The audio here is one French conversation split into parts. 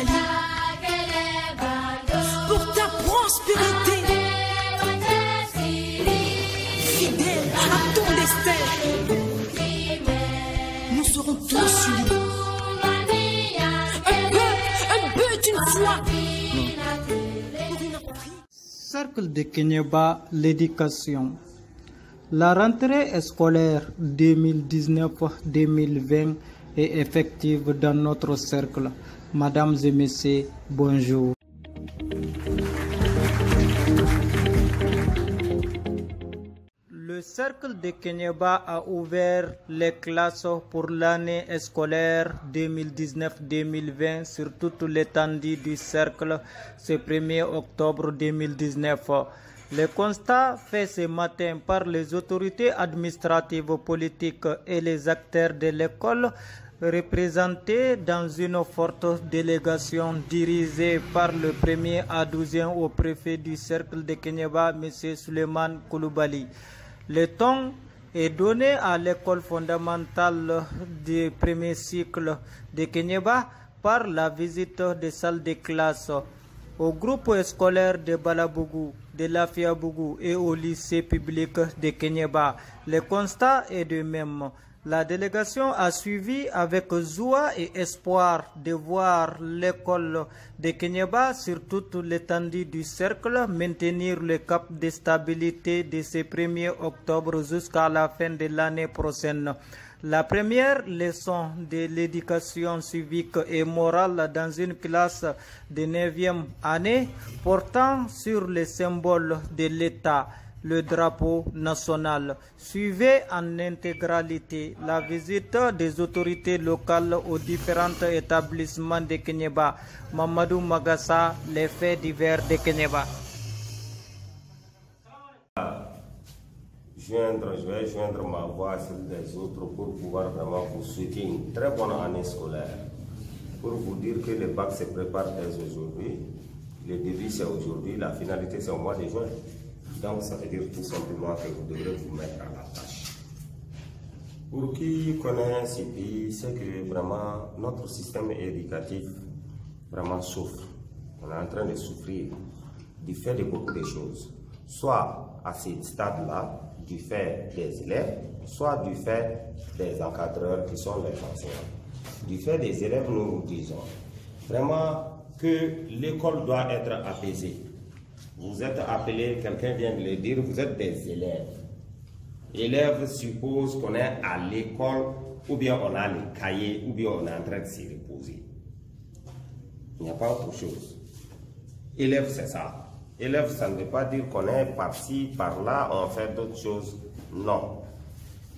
Mali, pour ta prospérité, fidèle à ton destin. Nous serons tous unis. Un but, une foi. Cercle de Kéniéba, l'éducation. La rentrée scolaire 2019-2020 est effective dans notre cercle. Mesdames et messieurs, bonjour. Le cercle de Kéniéba a ouvert les classes pour l'année scolaire 2019-2020 sur toute l'étendue du cercle ce 1er octobre 2019. Le constat fait ce matin par les autorités administratives, politiques et les acteurs de l'école représentés dans une forte délégation dirigée par le premier adjoint au préfet du cercle de Kéniéba, M. Suleiman Koulibaly. Le ton est donné à l'école fondamentale du premier cycle de Kéniéba par la visite des salles de classe au groupe scolaire de Balabougou, de Lafiabougou et au lycée public de Kéniéba. Le constat est de même. La délégation a suivi avec joie et espoir de voir l'école de Kéniéba sur toute l'étendue du cercle maintenir le cap de stabilité de ce 1er octobre jusqu'à la fin de l'année prochaine. La première leçon de l'éducation civique et morale dans une classe de 9e année portant sur les symboles de l'État, le drapeau national. Suivez en intégralité la visite des autorités locales aux différents établissements de Kéniéba. Mamadou Magassa, les faits divers de Kéniéba. Je vais joindre ma voix à celle des autres pour pouvoir vraiment vous souhaiter une très bonne année scolaire. Pour vous dire que le bac se prépare dès aujourd'hui, le début c'est aujourd'hui, la finalité c'est au mois de juin. Donc ça veut dire tout simplement que vous devrez vous mettre à la tâche. Pour qui connaît ce pays, c'est que vraiment notre système éducatif vraiment souffre. On est en train de souffrir du fait de beaucoup de choses. Soit à ce stade-là, du fait des élèves, soit du fait des encadreurs qui sont les enseignants. Du fait des élèves, nous disons vraiment que l'école doit être apaisée. Vous êtes appelés, quelqu'un vient de le dire, vous êtes des élèves. Élèves suppose qu'on est à l'école, ou bien on a les cahiers, ou bien on est en train de s'y reposer. Il n'y a pas autre chose. Élève, c'est ça. Élève, ça ne veut pas dire qu'on est par-ci, par-là, on fait d'autres choses. Non.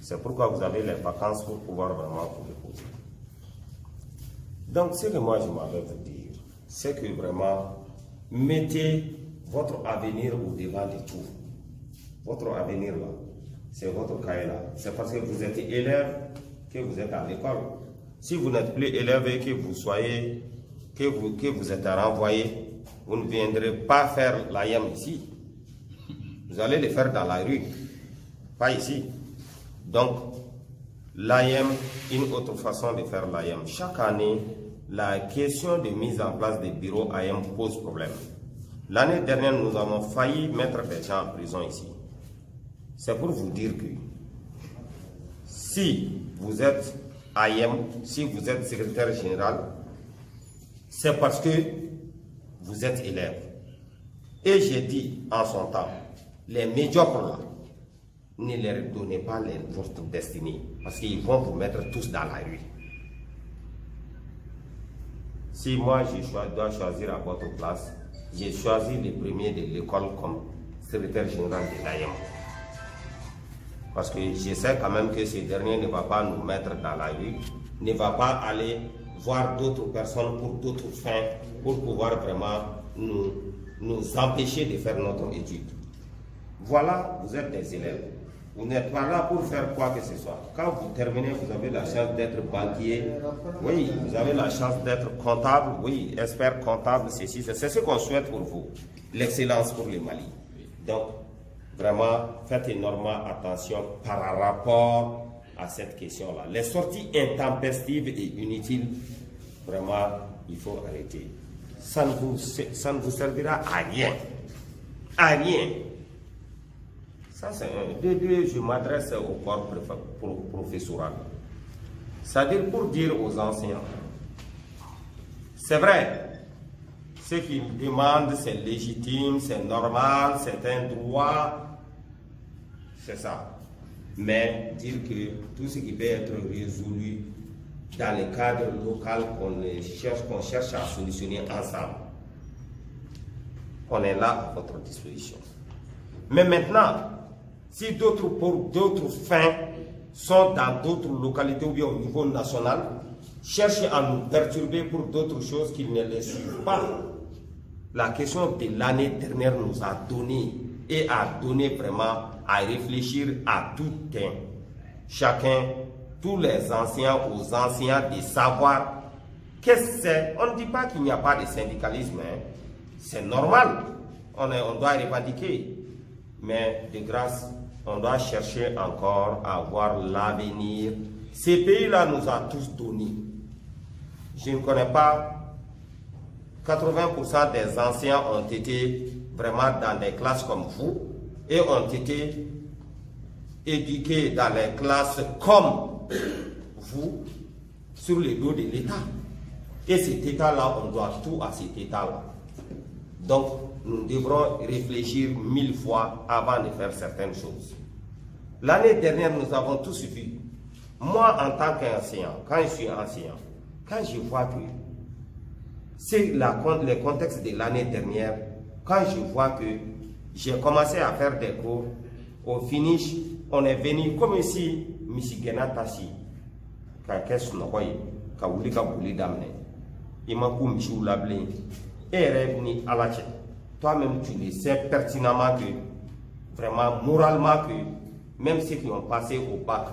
C'est pourquoi vous avez les vacances pour pouvoir vraiment vous reposer. Donc, ce que moi je m'avais vous dire, c'est que vraiment, mettez votre avenir au devant de tout. Votre avenir là, c'est votre cahier là. C'est parce que vous êtes élève que vous êtes à l'école. Si vous n'êtes plus élève et que vous soyez, que vous êtes renvoyé, vous ne viendrez pas faire l'AYAM ici. Vous allez le faire dans la rue, pas ici. Donc, l'AYAM, une autre façon de faire l'AYAM. Chaque année, la question de mise en place des bureaux AYAM pose problème. L'année dernière, nous avons failli mettre des gens en prison ici. C'est pour vous dire que si vous êtes AYAM, si vous êtes secrétaire général, c'est parce que vous êtes élève. Et j'ai dit en son temps, les médiocres là, ne leur donnez pas votre destinée, parce qu'ils vont vous mettre tous dans la rue. Si moi je dois choisir à votre place, j'ai choisi le premier de l'école comme secrétaire général de l'AYAM. Parce que je sais quand même que ce dernier ne va pas nous mettre dans la rue, ne va pas aller voir d'autres personnes pour d'autres fins, pour pouvoir vraiment nous empêcher de faire notre étude. Voilà, vous êtes des élèves. Vous n'êtes pas là pour faire quoi que ce soit. Quand vous terminez, vous avez la chance d'être banquier. Oui, vous avez la chance d'être comptable. Oui, expert comptable, ceci, c'est ce qu'on souhaite pour vous. L'excellence pour le Mali. Donc, vraiment, faites énormément attention par rapport à cette question-là. Les sorties intempestives et inutiles, vraiment, il faut arrêter. Ça ne vous servira à rien. À rien. Ça, c'est je m'adresse au corps professoral. C'est-à-dire pour dire aux enseignants, c'est vrai, ce qu'ils demandent, c'est légitime, c'est normal, c'est un droit, c'est ça. Mais dire que tout ce qui peut être résolu dans le cadre local qu'on cherche à solutionner ensemble, on est là à votre disposition. Mais maintenant, si pour d'autres fins sont dans d'autres localités ou bien au niveau national, cherchent à nous perturber pour d'autres choses qu'ils ne les suivent pas. La question de l'année dernière nous a donné et a donné vraiment à réfléchir à tout un chacun, tous les anciens aux anciens de savoir qu'est-ce que c'est. On ne dit pas qu'il n'y a pas de syndicalisme, hein. C'est normal, on doit revendiquer, mais de grâce, on doit chercher encore à voir l'avenir. Ces pays-là nous ont tous donné. Je ne connais pas, 80% des anciens ont été vraiment dans des classes comme vous et ont été éduqués dans les classes comme vous sur le dos de l'État. Et cet État-là, on doit tout à cet État-là. Donc, nous devrons réfléchir 1000 fois avant de faire certaines choses. L'année dernière, nous avons tous vu. Moi, en tant qu'enseignant, quand je suis enseignant, quand je vois que c'est le contexte de l'année dernière, quand je vois que j'ai commencé à faire des cours, au finish, on est venu comme si Misigena Tassi, qu'est-ce qu'on a il m'a dit Michou Lablé, et revenu à la tête. Toi-même, tu le sais pertinemment que, vraiment, moralement, que même ceux qui ont passé au bac,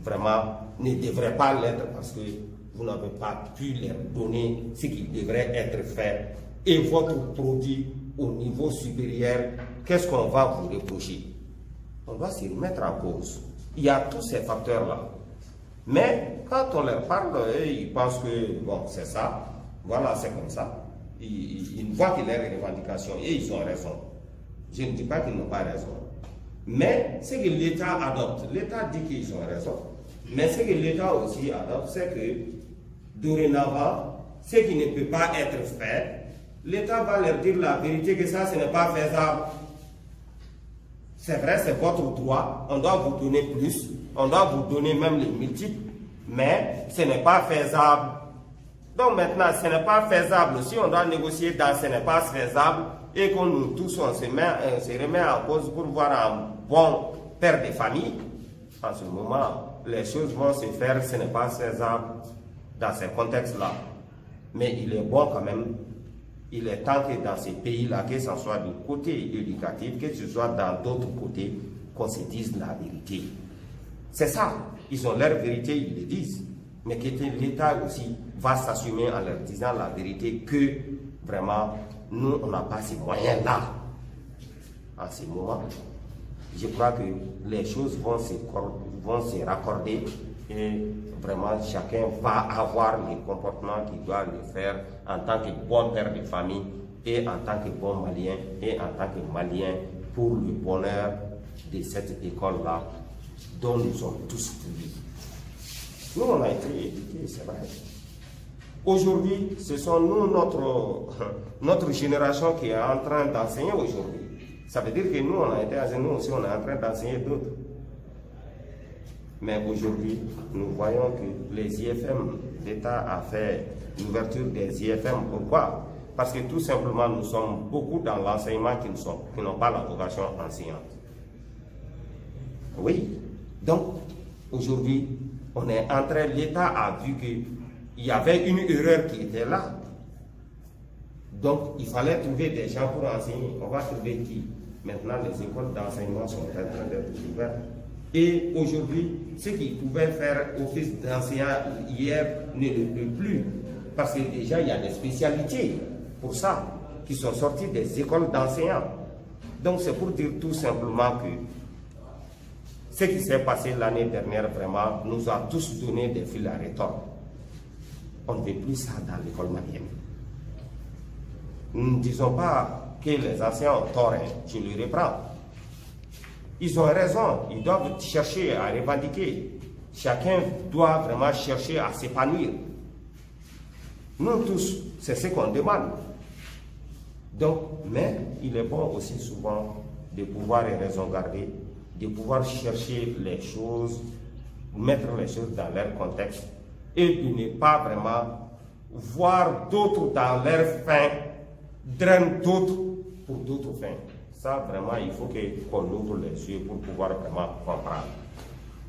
vraiment, ne devraient pas l'être parce que vous n'avez pas pu leur donner ce qui devrait être fait. Et votre produit au niveau supérieur, qu'est-ce qu'on va vous reprocher? On doit se remettre en cause. Il y a tous ces facteurs-là. Mais quand on leur parle, ils pensent que, bon, c'est ça, voilà, c'est comme ça. Ils voient qu'il y a des revendications et ils ont raison. Je ne dis pas qu'ils n'ont pas raison. Mais ce que l'État adopte, l'État dit qu'ils ont raison. Mais ce que l'État aussi adopte, c'est que dorénavant, ce qui ne peut pas être fait, l'État va leur dire la vérité que ça, ce n'est pas faisable. C'est vrai, c'est votre droit, on doit vous donner plus, on doit vous donner même les multiples, mais ce n'est pas faisable. Donc maintenant, ce n'est pas faisable. Si on doit négocier dans ce n'est pas faisable et qu'on nous tous on se remet en cause pour voir un bon père de famille, en ce moment, les choses vont se faire, ce n'est pas faisable dans ces contextes-là. Mais il est bon quand même, il est temps que dans ces pays-là, que ce soit du côté éducatif, que ce soit dans d'autres côtés, qu'on se dise la vérité. C'est ça, ils ont leur vérité, ils le disent. Mais que l'État aussi va s'assumer en leur disant la vérité que vraiment, nous, on n'a pas ces moyens-là. En ce moment, je crois que les choses vont se raccorder et vraiment chacun va avoir les comportements qu'il doit le faire en tant que bon père de famille et en tant que bon Malien et en tant que Malien pour le bonheur de cette école-là dont nous sommes tous voulus. Nous, on a été éduqués, c'est vrai. Aujourd'hui, ce sont nous, notre génération qui est en train d'enseigner aujourd'hui. Ça veut dire que nous, on a été enseignés, nous aussi, on est en train d'enseigner d'autres. Mais aujourd'hui, nous voyons que les IFM, l'État a fait l'ouverture des IFM. Pourquoi? Parce que tout simplement, nous sommes beaucoup dans l'enseignement qui n'ont pas la vocation enseignante. Oui. Donc, aujourd'hui, on est en train, l'État a vu qu'il y avait une erreur qui était là. Donc, il fallait trouver des gens pour enseigner. On va trouver qui? Maintenant, les écoles d'enseignement sont en train d'être ouvertes. Et aujourd'hui, ceux qui pouvaient faire office d'enseignant hier ne le peuvent plus. Parce que déjà, il y a des spécialités pour ça, qui sont sorties des écoles d'enseignants. Donc, c'est pour dire tout simplement que ce qui s'est passé l'année dernière, vraiment, nous a tous donné des fils à retordre. On ne veut plus ça dans l'école malienne. Nous ne disons pas que les anciens ont tort, je le reprends. Ils ont raison, ils doivent chercher à revendiquer. Chacun doit vraiment chercher à s'épanouir. Nous tous, c'est ce qu'on demande. Donc, mais il est bon aussi souvent de pouvoir raison garder, de pouvoir chercher les choses, mettre les choses dans leur contexte et de ne pas vraiment voir d'autres dans leur fin, drainer d'autres pour d'autres fins. Ça, vraiment, il faut qu'on ouvre les yeux pour pouvoir vraiment comprendre.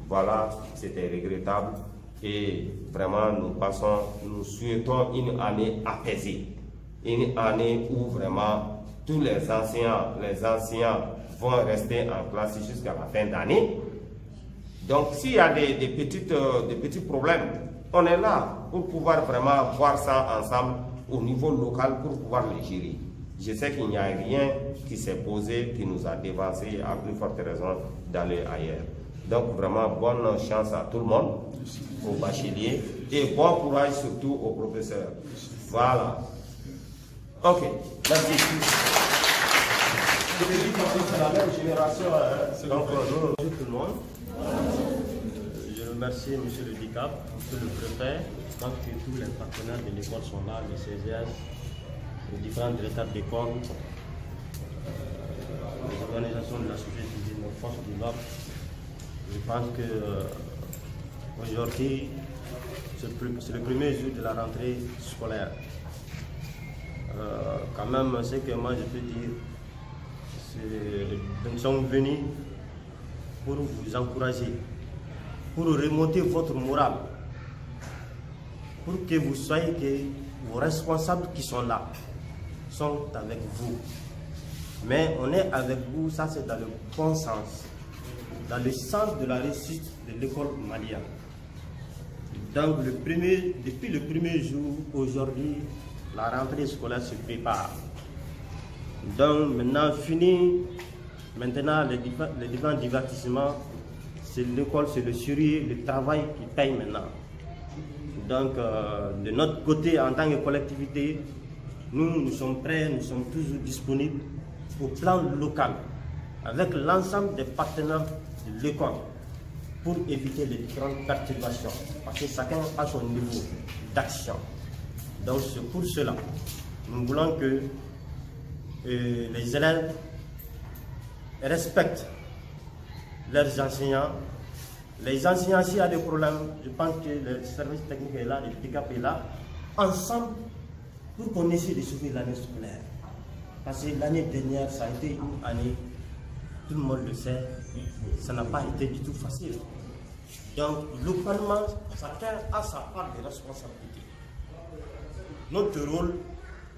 Voilà, c'était regrettable et vraiment nous souhaitons une année apaisée, une année où vraiment tous les anciens vont rester en classe jusqu'à la fin d'année. Donc s'il y a des petits problèmes, on est là pour pouvoir vraiment voir ça ensemble au niveau local pour pouvoir les gérer. Je sais qu'il n'y a rien qui s'est posé, qui nous a dévancé, à plus forte raison d'aller ailleurs. Donc vraiment bonne chance à tout le monde, aux bacheliers, et bon courage surtout aux professeurs. Voilà. Ok, merci. C'est la même génération, donc bonjour tout le monde. Je remercie M. le DICAP, M. le préfet, je pense que tous les partenaires de l'école sont là, les CGS, les différents directeurs d'école, les organisations de la société civile, nos forces de l'ordre. Je pense qu'aujourd'hui, c'est le premier jour de la rentrée scolaire. Quand même, ce que moi je peux dire, nous sommes venus pour vous encourager, pour remonter votre morale, pour que vous soyez que vos responsables qui sont là sont avec vous. Mais on est avec vous, ça c'est dans le bon sens, dans le sens de la réussite de l'école malienne. Donc depuis le premier jour, aujourd'hui, la rentrée scolaire se prépare. Donc maintenant fini, maintenant les différents divertissements, c'est l'école, c'est le sérieux, le travail qui paye maintenant. Donc de notre côté, en tant que collectivité, nous sommes prêts, nous sommes toujours disponibles au plan local, avec l'ensemble des partenaires de l'école, pour éviter les différentes perturbations, parce que chacun a son niveau d'action. Donc c'est pour cela, nous voulons que les élèves respectent leurs enseignants. Les enseignants, s'il y a des problèmes, je pense que le service technique est là, le pick-up est là, ensemble, pour qu'on essaie de sauver l'année scolaire. Parce que l'année dernière, ça a été une année, tout le monde le sait, ça n'a pas été du tout facile. Donc, localement, chacun a sa part de responsabilité. Notre rôle,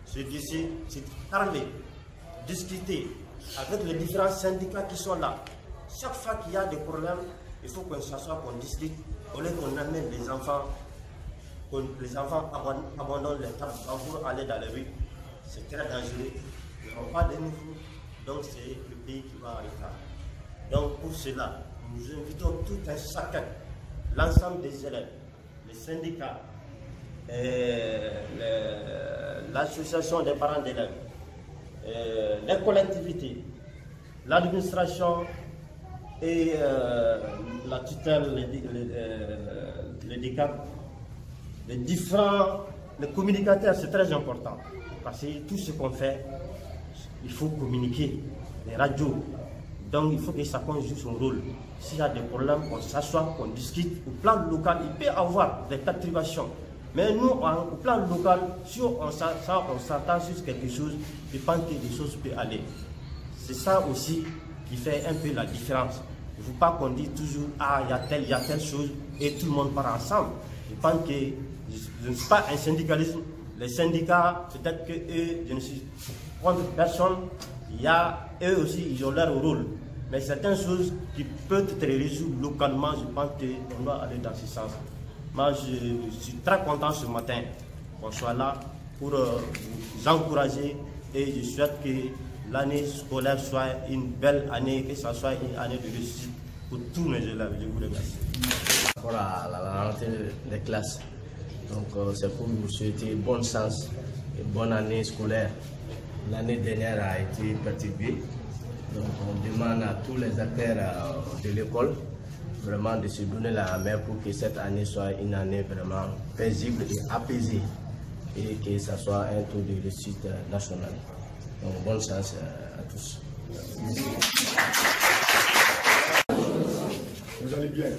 c'est d'essayer de parler, discuter avec les différents syndicats qui sont là. Chaque fois qu'il y a des problèmes, il faut qu'on s'assoie, qu'on discute, au lieu qu'on amène les enfants, abandonnent les tables pour aller dans les rues. C'est très dangereux. Ils n'auront pas de nouveau. Donc c'est le pays qui va en retard. Donc pour cela, nous invitons tout un chacun, l'ensemble des élèves, les syndicats, l'association des parents d'élèves, les collectivités, l'administration et la tutelle, les DICAP, les communicateurs, c'est très important. Parce que tout ce qu'on fait, il faut communiquer, les radios. Donc il faut que chacun joue son rôle. S'il y a des problèmes, on s'assoit, on discute. Au plan local, il peut y avoir des perturbations. Mais nous, au plan local, si on s'attend sur quelque chose, je pense que les choses peuvent aller. C'est ça aussi qui fait un peu la différence. Il ne faut pas qu'on dise toujours, ah, il y a telle chose, et tout le monde part ensemble. Je pense que je ne suis pas un syndicaliste. Les syndicats, peut-être qu'eux, je ne suis contre personne. Eux aussi, ils ont leur rôle. Mais certaines choses qui peuvent être résolues localement, je pense qu'on doit aller dans ce sens. Moi, je suis très content ce matin qu'on soit là pour vous encourager et je souhaite que l'année scolaire soit une belle année, que ce soit une année de réussite pour tous mes élèves. Je vous remercie. Par rapport à la rentrée des classes, Donc c'est pour vous souhaiter bonne chance et bonne année scolaire. L'année dernière a été perturbée. Donc on demande à tous les acteurs de l'école vraiment de se donner la main pour que cette année soit une année vraiment paisible et apaisée et que ça soit un taux de réussite national. Donc bonne chance à tous. Vous allez bien?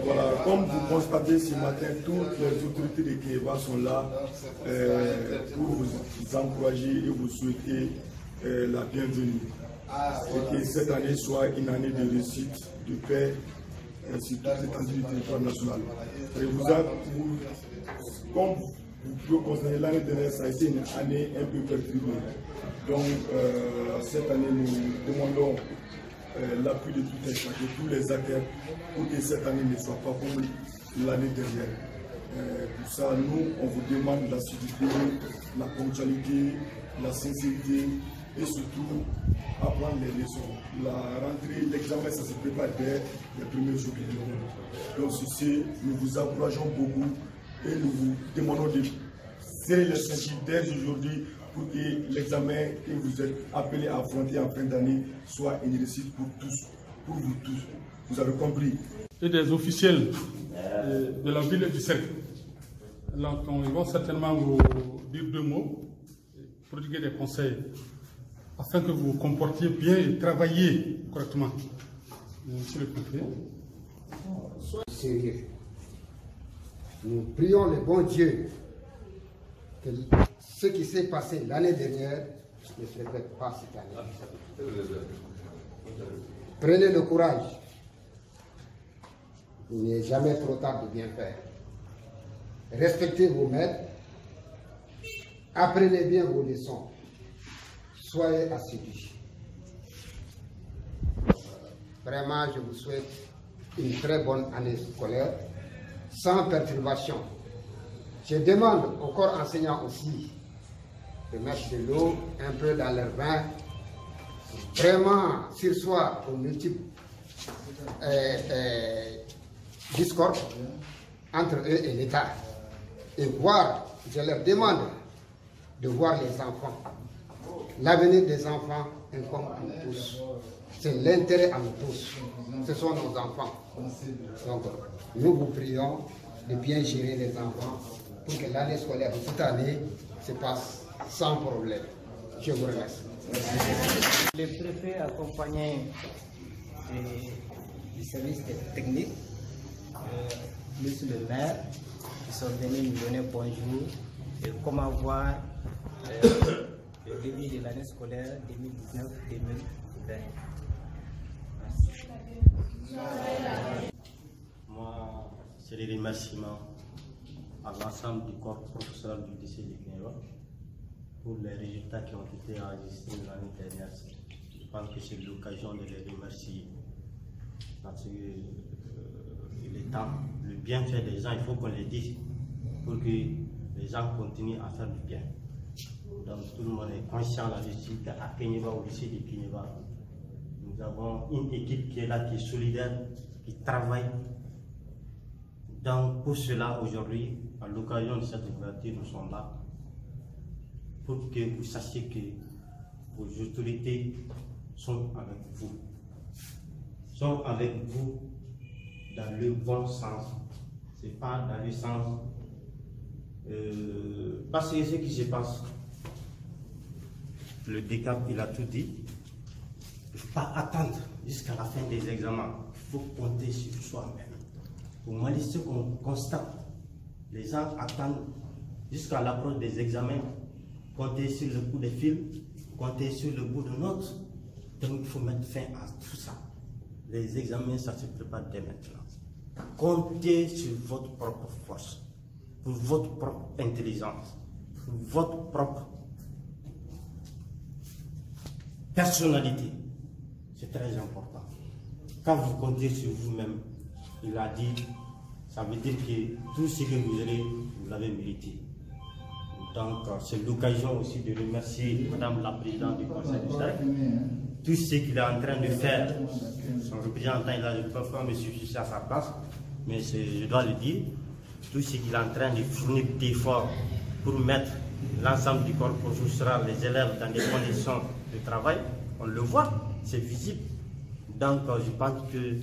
Voilà, comme vous constatez ce matin, toutes les autorités de Kéba sont là pour vous encourager et vous souhaiter la bienvenue. Et que cette année soit une année de réussite, de paix, sur toute l'étendue du territoire national. Et comme vous pouvez constater, l'année dernière, ça a été une année un peu perturbée. Donc, cette année, nous demandons l'appui de tous les acteurs pour que cette année ne soit pas comme l'année dernière. Pour ça, nous, on vous demande l'assiduité, la ponctualité, la sincérité et surtout apprendre les leçons. La rentrée, l'examen, ça se prépare dès les premiers jours de l'année. Donc, sur ce, nous vous encourageons beaucoup et nous vous demandons de serrer les ceintures dès aujourd'hui pour que l'examen que vous êtes appelés à affronter en fin d'année soit une réussite pour tous, pour vous tous. Vous avez compris? Et des officiels de la ville et du cercle. Donc, ils vont certainement vous dire 2 mots, prodiguer des conseils afin que vous vous comportiez bien et travailliez correctement. Monsieur le préfet. Soyez sérieux. Nous prions le bon Dieu que ce qui s'est passé l'année dernière ne se répète pas cette année. Prenez le courage. Il n'est jamais trop tard de bien faire. Respectez vos maîtres. Apprenez bien vos leçons. Soyez assidus. Vraiment, je vous souhaite une très bonne année scolaire, sans perturbation. Je demande aux corps enseignants aussi de mettre de l'eau un peu dans leur vin, vraiment sursoir aux multiples discordes entre eux et l'État. Et voir, je leur demande de voir les enfants. L'avenir des enfants incombe à nous tous. C'est l'intérêt à nous tous. Ce sont nos enfants. Donc, nous vous prions de bien gérer les enfants pour que l'année scolaire de cette année se passe sans problème. Je vous remercie. Le préfet accompagné du service technique, plus le maire, qui sont venus nous donner bonjour et comment voir le début de l'année scolaire 2019-2020. Moi, c'est les remerciements à l'ensemble du corps professionnel du lycée de Kéba pour les résultats qui ont été enregistrés l'année dernière. Je pense que c'est l'occasion de les remercier parce que le temps, le bienfait des gens, il faut qu'on les dise pour que les gens continuent à faire du bien. Donc tout le monde est conscient là-dessus qu'à Kéba, au lycée de Kéba, nous avons une équipe qui est là, qui est solidaire, qui travaille. Donc pour cela, aujourd'hui, à l'occasion de cette ouverture, nous sommes là pour que vous sachiez que vos autorités sont avec vous. Sont avec vous dans le bon sens. Ce n'est pas dans le sens... parce que ce qui se passe, le DECAP, il a tout dit. Il ne faut pas attendre jusqu'à la fin des examens. Il faut compter sur soi-même. Pour moi, ce qu'on constate, les gens attendent jusqu'à l'approche des examens, compter sur le bout des fils, compter sur le bout de notes. Donc il faut mettre fin à tout ça. Les examens, ça se prépare dès maintenant. Comptez sur votre propre force, pour votre propre intelligence, pour votre propre personnalité. C'est très important. Quand vous comptez sur vous-même, il a dit, ça veut dire que tout ce que vous avez, vous l'avez mérité. Donc, c'est l'occasion aussi de remercier Madame la Présidente du Conseil du Cercle. Tout ce qu'il est en train de faire, son représentant, il a, je ne peux pas me substituer à sa place, mais je dois le dire. tout ce qu'il est en train de fournir d'efforts pour mettre l'ensemble du corps pour soustraire les élèves dans des conditions de travail, on le voit, c'est visible. Donc je pense que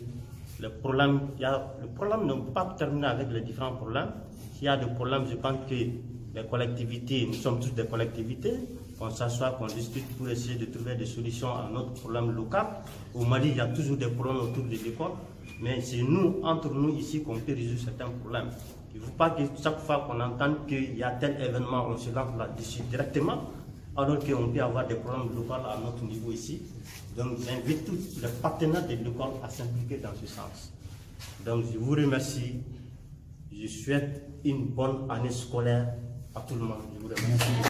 le problème ne peut pas terminer avec les différents problèmes. S'il y a des problèmes, je pense que les collectivités, nous sommes tous des collectivités, qu'on s'assoit, qu'on discute pour essayer de trouver des solutions à notre problème local. Au Mali, il y a toujours des problèmes autour de l'école, mais c'est nous, entre nous ici, qu'on peut résoudre certains problèmes. Il ne faut pas que chaque fois qu'on entend qu'il y a tel événement, on se lance là-dessus directement, alors qu'on peut avoir des problèmes locaux à notre niveau ici. Donc j'invite tous les partenaires de l'école à s'impliquer dans ce sens. Donc je vous remercie. Je souhaite une bonne année scolaire à tout le monde. Je vous remercie.